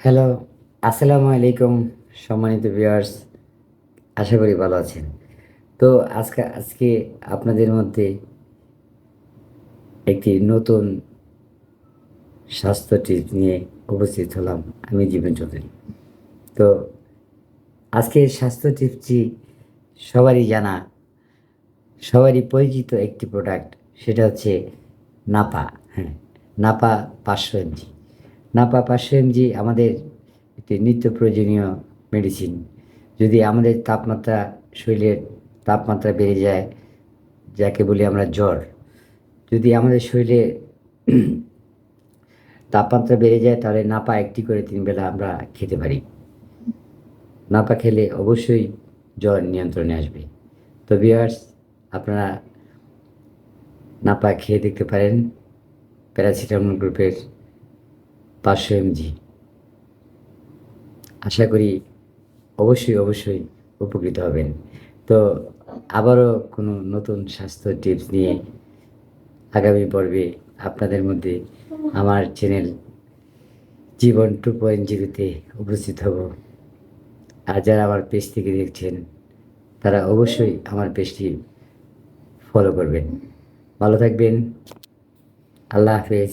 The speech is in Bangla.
হ্যালো, আসসালামু আলাইকুম সম্মানিত ভিউয়ার্স। আশা করি ভালো আছেন। তো আজকে আপনাদের মধ্যে একটি নতুন স্বাস্থ্য টিপস নিয়ে উপস্থিত হলাম। আমি জীবন চৌধুরী। তো আজকের স্বাস্থ্য টিপসটি সবারই জানা, সবারই পরিচিত একটি প্রোডাক্ট। সেটা হচ্ছে নাপা। হ্যাঁ, নাপা ৫০০ এমজি। নাপা ৫০০ এমজি আমাদের একটি নিত্য প্রয়োজনীয় মেডিসিন। যদি আমাদের শরীরের তাপমাত্রা বেড়ে যায়, যাকে বলি আমরা জ্বর। যদি আমাদের শরীরে তাপমাত্রা বেড়ে যায়, তাহলে নাপা ১ টি করে ৩ বেলা আমরা খেতে পারি। নাপা খেলে অবশ্যই জ্বর নিয়ন্ত্রণে আসবে। তো ভিউয়ার্স, আপনারা নাপা খেয়ে দেখতে পারেন। প্যারাসিটামল গ্রুপের ৫০০ এমজি। আশা করি অবশ্যই উপকৃত হবেন। তো আবারও কোনো নতুন স্বাস্থ্য টিপস নিয়ে আগামী পর্বে আপনাদের মধ্যে আমার চ্যানেল জীবন 2.0 তে উপস্থিত হব। আর যারা আমার পেজ থেকে দেখছেন, তারা অবশ্যই আমার পেজটি ফলো করবেন। ভালো থাকবেন। আল্লাহ হাফেজ।